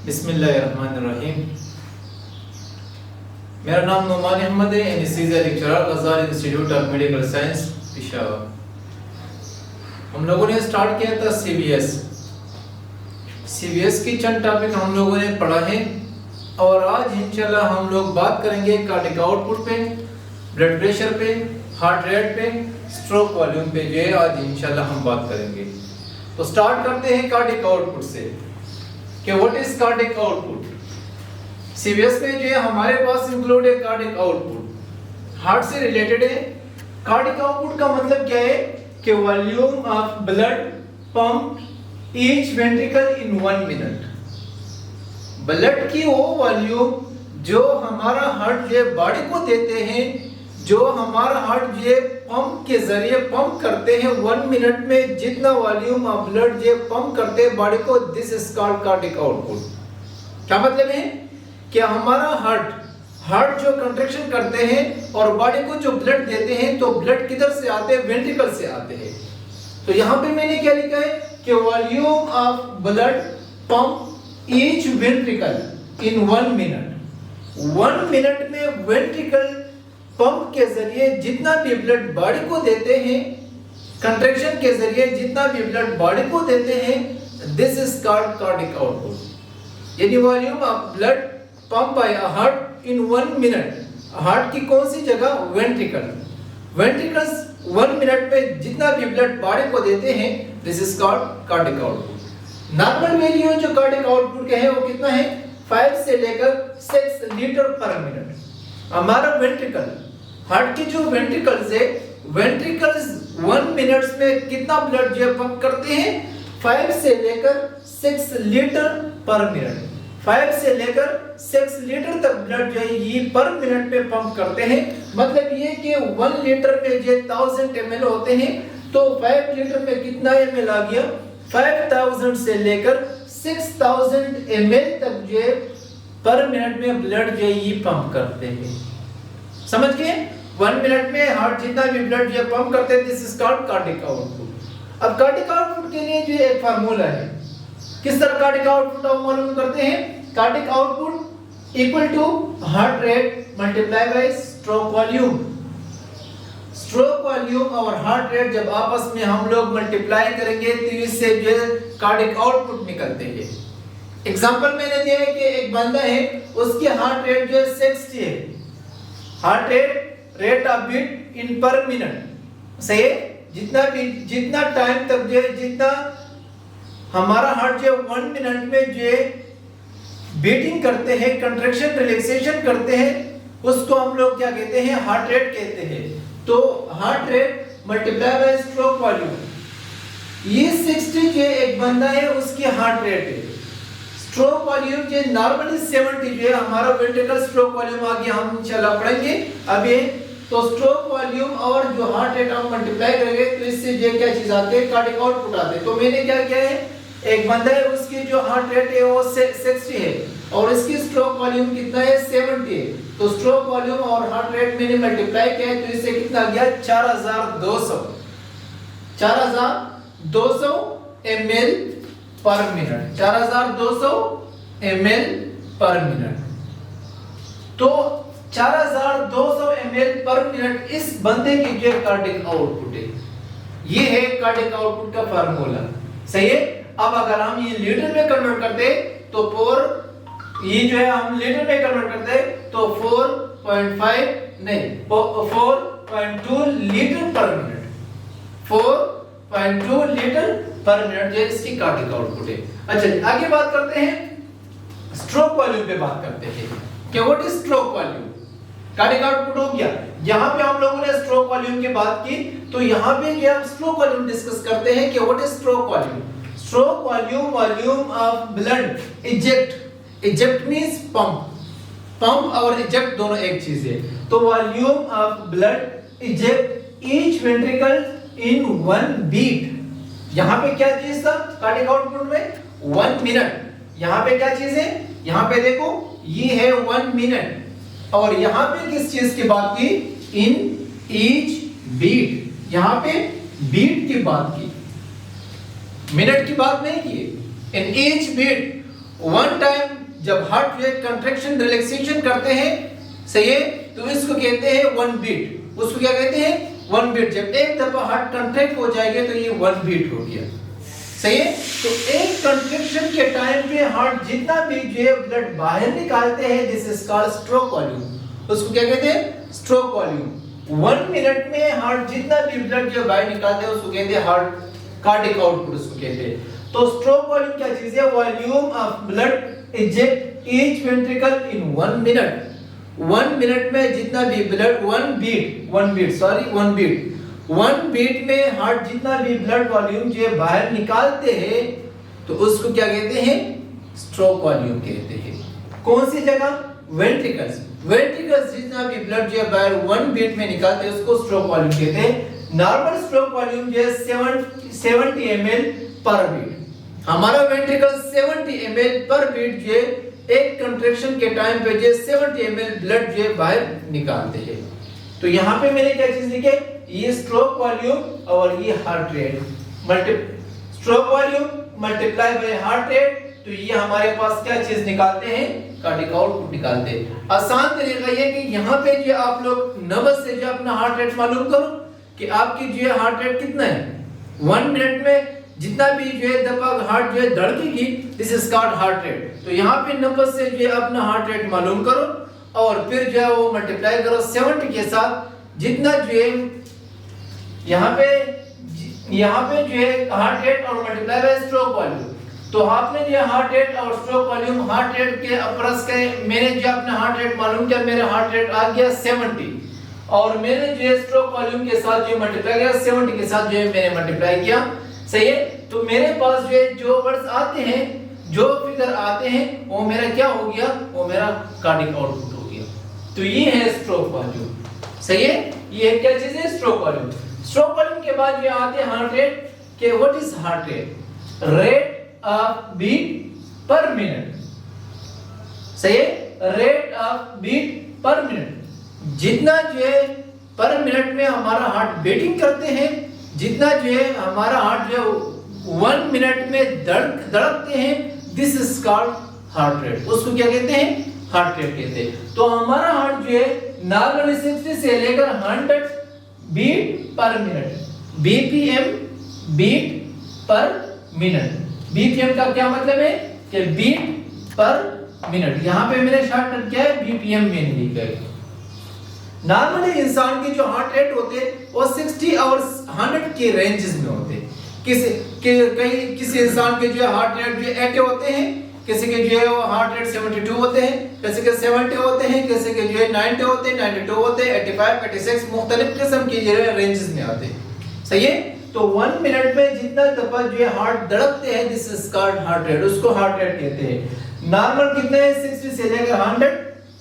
बिस्मिल्लाहिर्रहमानिर्रहीम। मेरा नाम नुमान अहमद है, anaesthesia lecturer Ghazal institute of medical science Peshawar. हम लोगों ने स्टार्ट किया था सीबीएस की चंद टॉपिक हम लोगों ने पढ़ा है और आज इंशाल्लाह हम लोग बात करेंगे कार्डियक आउटपुट पे, ब्लड प्रेशर पे, हार्ट रेट पे, स्ट्रोक वॉल्यूम पे जो है आज इंशाल्लाह हम बात करेंगे। तो स्टार्ट करते हैं कार्डियक आउटपुट से कि what is cardiac output. CBS में जो है हमारे पास इंक्लूड है कार्डियक आउटपुट, हार्ट से रिलेटेड है। कार्डियक आउटपुट का मतलब क्या है कि volume of blood pump each ventricle in 1 minute. Blood की वो वॉल्यूम जो हमारा हार्ट जो बॉडी को देते हैं, जो हमारा हार्ट जो पंप के जरिए पंप करते हैं 1 मिनट में जितना वॉल्यूम ऑफ ब्लड जो पंप करते हैं बॉडी को, this is called cardiac output. क्या मतलब है कि हमारा हार्ट जो कंट्रैक्शन करते हैं और बॉडी को जो ब्लड देते हैं, तो ब्लड किधर से आते हैं? वेंट्रिकल से आते हैं। तो यहाँ पे मैंने क्या लिखा है कि volume of blood pump each ventricle in 1 minute. 1 minute में वेंट्रिकल पंप के जरिए जितना भी ब्लड बॉडी को देते हैं, कंट्रैक्शन के जरिए जितना भी ब्लड बॉडी को देते हैं, this is called cardiac output. यानी volume of blood pump by heart in 1 minute. Heart की कौन सी जगह? वेंट्रिकल्स 1 मिनट में जितना भी ब्लड बॉडी को देते हैं, this is called cardiac output. Normal value जो कार्डियक आउटपुट के है वो कितना है? 5 से लेकर 6 लीटर पर मिनट। हमारा वेंट्रिकल, हार्ट की जो वेंट्रिकल्स है, वेंट्रिकल्स 1 मिनट्स में कितना ब्लड जो पंप करते हैं? 5 से लेकर 6 लीटर पर मिनट। 5 से लेकर 6 लीटर तक ब्लड जो है ये पर मिनट में पंप करते हैं। मतलब ये कि 1 लीटर में जो 1000 ml होते हैं, तो 5 लीटर में कितना ml आ गया? 5000 से लेकर 6000 ml तक जो है पर मिनट में ब्लड जो है ये पंप करते हैं। समझ गए? 1 मिनट में हार्ट जितना भी ब्लड जो पंप करते हैं, this is called cardiac output. अब कार्डियक आउटपुट के लिए जो एक फार्मूला है, किस तरह कार्डियक आउटपुट हम मालूम करते हैं? Cardiac output equal to heart rate multiply by stroke volume. Stroke volume और हार्ट रेट जब आपस में हम लोग मल्टीप्लाई करेंगे तो इससे जो कार्डियक आउटपुट निकलते हैं। एग्जांपल मैंने दिया है कि एक बंदा है, उसकी हार्ट रेट जो 60 है। Heart rate of beat in per minute. सही है? जितना टाइम तक जो जितना हमारा हार्ट जो 1 मिनट में जो बीटिंग करते हैं, कंट्रैक्शन रिलैक्सेशन करते हैं, उसको हम लोग क्या कहते हैं? हार्ट रेट कहते हैं। तो heart rate multiply by stroke volume. ये 60 जो एक बंदा है उसकी हार्ट रेट है। स्ट्रोक वॉल्यूम जो नॉर्मली 70 जो है हमारा वेंट्रिकल स्ट्रोक वॉल्यूम आ गया, हम इंशाल्लाह पढ़ेंगे अभी। तो स्ट्रोक वॉल्यूम और जो हार्ट रेट हम मल्टीप्लाई करेंगे तो इससे जो क्या चीज आती है? कार्डियक आउटपुट आते हैं। तो मैंने क्या किया है, एक बंदा है उसकी जो हार्ट रेट है वो 60 है और इसकी स्ट्रोक वॉल्यूम कितना है? 70 है। तो स्ट्रोक वॉल्यूम और हार्ट रेट मैंने मल्टीप्लाई किया है तो इससे कितना गया? 4200 ml पर मिनट। 4200 ml पर मिनट। तो 4200 ml पर मिनट इस बंदे की जो कार्डियक आउटपुट है। ये है कार्डियक आउटपुट का फार्मूला। सही है? अब अगर हम ये लीटर में कन्वर्ट करते तो ये जो है हम लीटर में कन्वर्ट करते तो 4.2 लीटर पर मिनट। 4.2 लीटर पर मिनट जो इसकी कार्डियक आउटपुट है। अच्छा, आगे बात करते हैं स्ट्रोक वॉल्यूम पे बात करते हैं कि what is stroke volume. Cardiac output हो गया। यहाँ पे हम लोगों ने स्ट्रोक वॉल्यूम की बात की, तो यहाँ पे जो हम स्ट्रोक वॉल्यूम डिस्कस करते हैं कि what is stroke volume. Stroke volume of blood eject means pump और इजेक्ट दोनों एक चीज है। तो volume of blood eject each ventricle in 1 beat. यहाँ पे क्या चीज था कार्डियक आउटपुट में? 1 मिनट। यहाँ पे क्या चीज है? यहाँ पे देखो ये है 1 मिनट और यहाँ पे किस चीज की बात की? In each beat. यहाँ पे बीट की बात की, मिनट की बात नहीं की। In each beat one time जब हार्ट जो है कंट्रैक्शन रिलैक्सेशन करते हैं, सही है, तो इसको कहते हैं वन बीट। उसको क्या कहते हैं? One beat. जब एक दफा हार्ट कंट्रैक्ट हो जाएगा तो ये वन बीट हो गया, सही है। तो एक कंट्रैक्शन के टाइम पे हार्ट जितना भी जो है ब्लड बाहर निकालते हैं, this is called stroke volume. उसको क्या कहते हैं? Stroke volume. 1 मिनट में हार्ट जितना भी ब्लड जो बाहर निकालते हैं उसको कहते हैं हार्ट कार्डिक आउटपुट उसको कहते हैं। तो स्ट्रोक वॉल्यूम क्या चीज है? Volume of blood eject each ventricle in 1 minute. 1 minute में जितना भी ब्लड, वन बीट में हार्ट जितना भी ब्लड वॉल्यूम जो बाहर निकालते हैं तो उसको क्या कहते हैं? स्ट्रोक वॉल्यूम कहते हैं। कौन सी जगह? वेंट्रिकल्स। वेंट्रिकल्स जितना भी ब्लड जो बाहर 1 बीट में निकालते हैं उसको स्ट्रोक वॉल्यूम कहते हैं। नॉर्मल स्ट्रोक वॉल्यूम जो है 70 ml पर बीट। हमारा वेंट्रिकल 70 ml पर बीट जो एक कंट्रैक्शन के टाइम पे जो 70 ml ब्लड जो बाहर निकालते हैं। तो यहाँ पे मैंने क्या चीज लिखे? ये स्ट्रोक वॉल्यूम और ये heart rate, stroke volume multiply by heart rate. तो ये हमारे पास क्या चीज निकालते हैं? कार्डिक आउटपुट निकालते हैं। आसान तरीका ये कि यहाँ पे जो आप लोग नंबर से जो अपना हार्ट रेट मालूम करो कि आपकी जो हार्ट रेट कितना है। 1 मिनट में जितना भी जो है दफा हार्ट जो है धड़केगी, this is called heart rate. तो यहाँ पे नंबर से जो है अपना हार्ट रेट मालूम करो और फिर जो है वो मल्टीप्लाई करो 70 के साथ। जितना जो है यहाँ पे जो है हार्ट रेट और मल्टीप्लाई बाय स्ट्रोक वॉल्यूम। तो आपने जो हार्ट रेट और स्ट्रोक वॉल्यूम, हार्ट रेट के अप्रस के मैंने जो अपना हार्ट रेट मालूम किया, मेरा हार्ट रेट आ गया 70 और मैंने जो है स्ट्रोक वॉल्यूम के साथ जो मल्टीप्लाई किया 70 के साथ जो है मैंने मल्टीप्लाई किया, सही है। तो मेरे पास जो है जो वर्ड्स आते हैं, जो फिगर आते हैं, वो मेरा क्या हो गया? वो मेरा कार्डिक आउटपुट हो गया। तो ये है स्ट्रोक वॉल्यूम, सही है। ये क्या चीज है? Stroke volume. स्ट्रोक वॉल्यूम के बाद ये आते हैं हार्ट रेट के। What is heart rate? Rate of beat per minute, सही है। Rate of beat per minute. जितना जो है पर मिनट में हमारा हार्ट बीटिंग करते हैं, जितना जो है हमारा हार्ट जो 1 मिनट में धड़कते हैं, this is called heart rate. उसको क्या कहते हैं? हार्ट रेट कहते हैं। तो हमारा हार्ट जो है नॉर्मल 60 से लेकर 100 beat per minute, BPM beat per minute. BPM का क्या मतलब है? कि बीट पर मिनट। यहाँ पे मैंने शॉर्टकट क्या है? बीपीएम में लिखा है। नॉर्मली इंसान की जो हार्ट रेट होते हैं वो 60 और 100 के रेंजेस में होते हैं। किसी इंसान के जो हार्ट रेट जो 80 होते हैं, किसी के जो है वो हार्ट रेट 72 होते हैं, किसी के 70 होते हैं, किसी के जो है 90 होते हैं, 92 होते हैं, 85, 86 मुख्तलिफ किस्म की जो है रेंजेस में आते हैं, सही है। तो 1 मिनट में जितना दफा जो है हार्ट धड़कते हैं, this is called heart rate. उसको हार्ट रेट कहते हैं। नॉर्मल कितना है? 60 से लेकर 100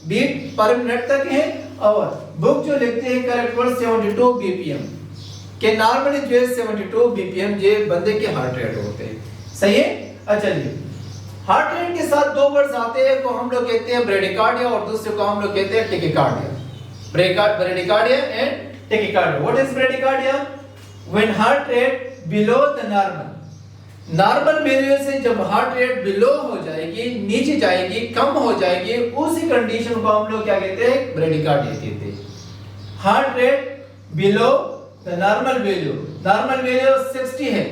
बीट पर मिनट तक है। और बुक जो लिखते हैं करेक्ट वर्ड 72 बीपीएम के। नॉर्मली जो है 72 बीपीएम जो बंदे के हार्ट रेट होते हैं, सही है। अच्छा जी, हार्ट रेट के साथ दो वर्ड्स आते हैं को हम लोग कहते हैं ब्रेडिकार्डिया और दूसरे को हम लोग कहते हैं tachycardia. Bradycardia and tachycardia. What is bradycardia? When heart rate below the normal value से जब हार्ट रेट बिलो हो जाएगी, नीचे जाएगी, कम हो जाएगी, उसी कंडीशन को हम लोग क्या कहते हैं? ब्रेडिकार्डिया कहते हैं। Heart rate below the normal value 60 है।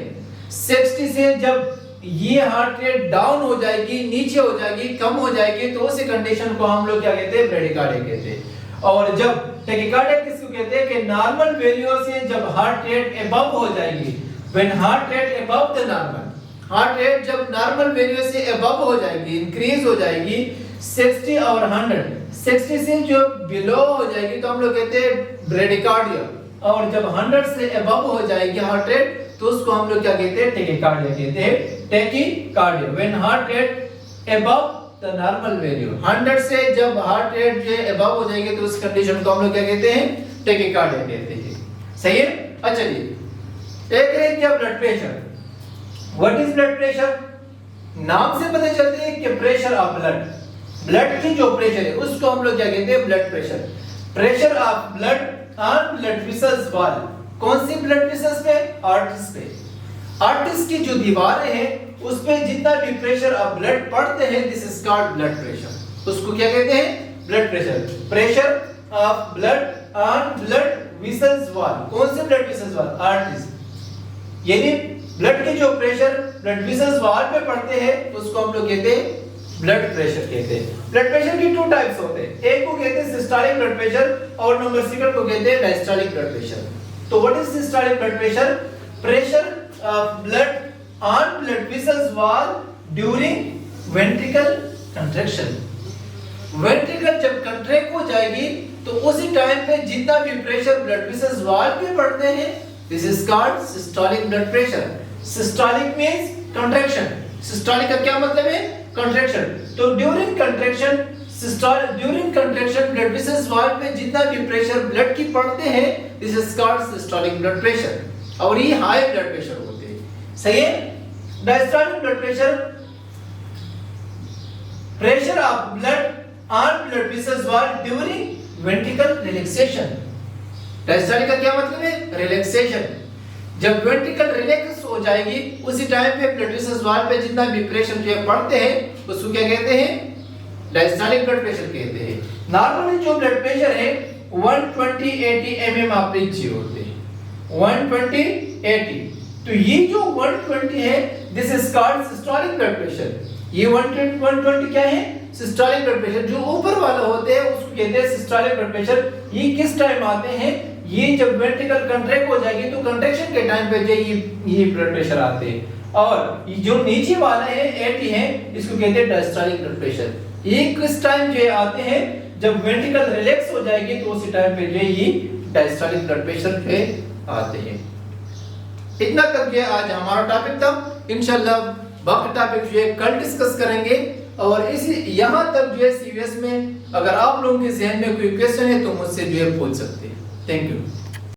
60 से जब ये हार्ट रेट डाउन हो जाएगी, नीचे हो जाएगी, कम हो जाएगी, तो उसी कंडीशन को हम लोग क्या कहते हैं? ब्रेडिकार्डिया कहते हैं। और जब टेकिकार्डिया किसको कहते हैं? कि नॉर्मल वैल्यू से जब हार्ट रेट अबव हो जाएगी, when heart rate above the normal, heart rate जब नॉर्मल वैल्यू से अबव हो जाएगी, इंक्रीज हो जाएगी 60 और 100, 60 से जो बिलो हो जाएगी तो हम लोग कहते हैं ब्रेडिकार्डिया। और जब 100 से अबव हो जाएगी हार्ट रेट तो उसको हम लोग क्या कहते हैं? टेकिकार्डिया कहते हैं। Tachycardia when heart rate above the normal value, 100 से जब हार्ट रेट जो अबव हो जाएगी तो उस कंडीशन को हम लोग क्या कहते हैं? टेकिकार्डिया कहते हैं, सही है। अच्छा जी, एक है क्या? Blood pressure. What is blood pressure? नाम से पता चलता है कि प्रेशर ऑफ ब्लड की जो प्रेशर है उसको हम लोग क्या कहते हैं? Blood pressure. Pressure of blood on blood vessels wall. कौन सी ब्लड वेसल्स पे? आर्टरीज पे। आर्टरीज की जो दीवारें हैं उस पे जितना भी प्रेशर ऑफ ब्लड पड़ते हैं, this is called blood pressure. उसको क्या कहते हैं? Blood pressure. Pressure of blood on blood vessels wall. कौन से ब्लड वेसल्स वॉल? आर्टरीज। यानी ब्लड के जो प्रेशर ब्लड वेसल्स वॉल पे पड़ते हैं उसको हम लोग कहते हैं ब्लड प्रेशर कहते हैं। ब्लड प्रेशर की टू टाइप्स होते हैं, एक को कहते हैं सिस्टोलिक ब्लड प्रेशर और नंबर सेकंड को कहते हैं डायस्टोलिक ब्लड प्रेशर। तो what is systolic blood pressure? Pressure of blood on blood vessels wall during ventricle contraction. Ventricle जब कंट्रैक्ट हो जाएगी तो उसी टाइम पे जितना भी प्रेशर ब्लड वेसल्स वॉल पे पड़ते हैं, this is called systolic blood pressure. Systolic means contraction. Systolic का क्या मतलब है? कंट्रैक्शन। तो during contraction blood vessels wall पे जितना भी प्रेशर ब्लड की पड़ते हैं, this is called systolic blood pressure. और ये हाई ब्लड प्रेशर होते हैं। सही है? Diastolic blood pressure, pressure of blood on blood vessels wall during ventricle relaxation. Diastolic का क्या मतलब है? रिलैक्सेशन। जब वेंट्रिकल रिलैक्स हो जाएगी उसी टाइम पे ब्लड वेसल्स वॉल पे जितना भी प्रेशर जो पड़ते हैं उसको क्या कहते हैं? डायस्टोलिक ब्लड प्रेशर कहते हैं। नॉर्मली जो ब्लड प्रेशर है 120/80 mm ऑफ इंच होते हैं। 120/80। तो ये जो 120 है, this is called systolic blood pressure. ये 120 क्या है? Systolic blood pressure. जो ऊपर वाला होते हैं उसको कहते हैं सिस्टोलिक ब्लड प्रेशर। ये किस टाइम आते हैं? ये जब वेंट्रिकल कंट्रैक्ट हो जाएगी तो कंट्रैक्शन के टाइम पे जो ये ब्लड प्रेशर आते हैं। और ये जो नीचे वाला है 80 है, इसको कहते हैं डायस्टोलिक ब्लड प्रेशर। ये किस टाइम जो आते हैं? जब वेंट्रिकल रिलैक्स हो जाएगी तो उसी टाइम पे जो ये डायस्टोलिक ब्लड प्रेशर पे आते हैं। इतना करके आज हमारा टॉपिक था। इंशाल्लाह बाकी टॉपिक जो है कल डिस्कस करेंगे। और इसी यहाँ तक जो है सीवीएस में अगर आप लोगों के जहन में कोई क्वेश्चन है तो मुझसे जो है पूछ सकते हैं। Thank you.